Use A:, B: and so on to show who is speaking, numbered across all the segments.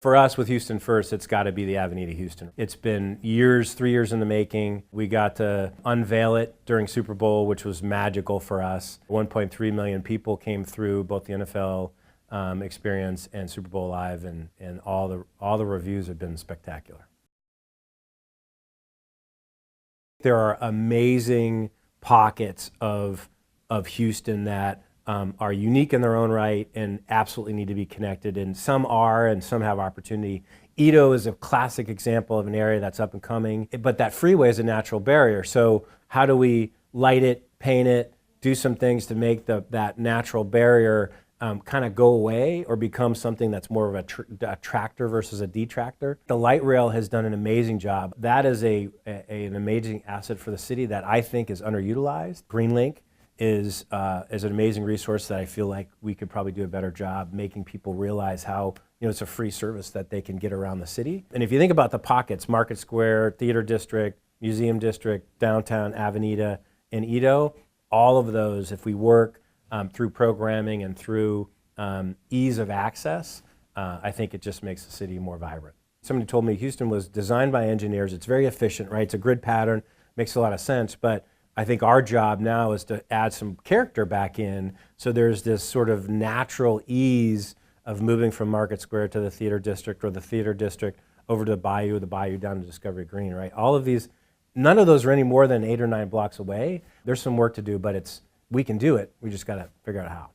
A: For us with Houston First, it's got to be the Avenida Houston. It's been years, 3 years in the making. We got to unveil it during Super Bowl, which was magical for us. 1.3 million people came through both the NFL experience and Super Bowl Live, and all the reviews have been spectacular. There are amazing pockets of Houston that are unique in their own right and absolutely need to be connected, and some are and some have opportunity. Edo is a classic example of an area that's up and coming, but that freeway is a natural barrier. So how do we light it, paint it, do some things to make that natural barrier kind of go away or become something that's more of a tractor versus a detractor? The light rail has done an amazing job. That is an amazing asset for the city that I think is underutilized. GreenLink is an amazing resource that I feel like we could probably do a better job making people realize how, it's a free service that they can get around the city. And if you think about the pockets, Market Square, Theater District, Museum District, Downtown, Avenida, and Edo, all of those, if we work through programming and through ease of access, I think it just makes the city more vibrant. Somebody told me Houston was designed by engineers. It's very efficient, right? It's a grid pattern, makes a lot of sense, but I think our job now is to add some character back in, so there's this sort of natural ease of moving from Market Square to the Theater District, or the Theater District over to the Bayou down to Discovery Green, right? All of these, none of those are any more than 8 or 9 blocks away. There's some work to do, but we can do it. We just got to figure out how.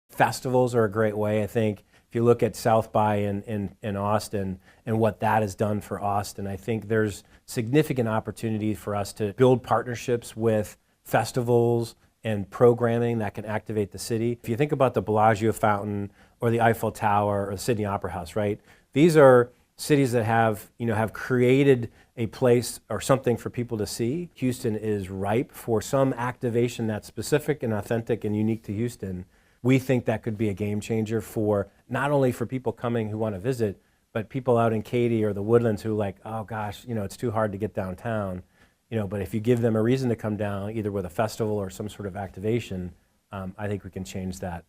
A: Festivals are a great way, I think. If you look at South by in Austin and what that has done for Austin, I think there's significant opportunity for us to build partnerships with festivals and programming that can activate the city. If you think about the Bellagio Fountain or the Eiffel Tower or the Sydney Opera House, right? These are cities that have created a place or something for people to see. Houston is ripe for some activation that's specific and authentic and unique to Houston. We think that could be a game changer for not only for people coming who want to visit, but people out in Katy or the Woodlands who like, oh gosh, it's too hard to get downtown. But if you give them a reason to come down, either with a festival or some sort of activation, I think we can change that.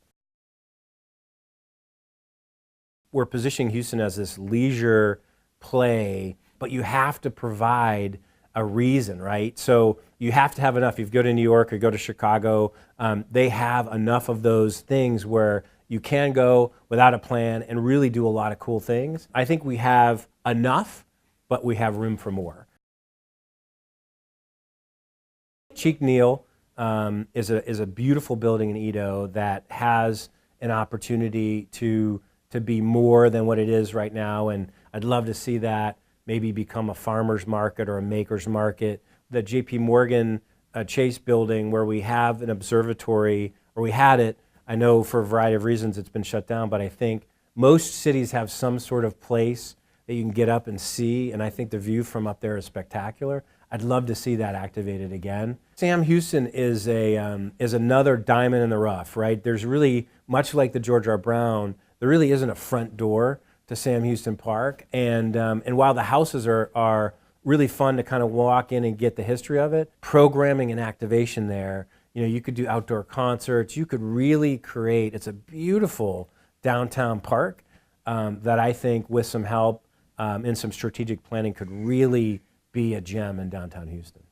A: We're positioning Houston as this leisure play, but you have to provide a reason, right? So you have to have enough. If you go to New York or go to Chicago, they have enough of those things where you can go without a plan and really do a lot of cool things. I think we have enough, but we have room for more. Cheek Neal is a beautiful building in Edo that has an opportunity to be more than what it is right now, and I'd love to see that maybe become a farmer's market or a maker's market. The JP Morgan Chase building, where we have an observatory, or we had it, I know for a variety of reasons it's been shut down, but I think most cities have some sort of place that you can get up and see, and I think the view from up there is spectacular. I'd love to see that activated again. Sam Houston is another diamond in the rough, right? There's really, much like the George R. Brown, there really isn't a front door to Sam Houston Park, and while the houses are really fun to kind of walk in and get the history of it, programming and activation there, you could do outdoor concerts, you could really create, it's a beautiful downtown park that I think with some help and some strategic planning could really be a gem in downtown Houston.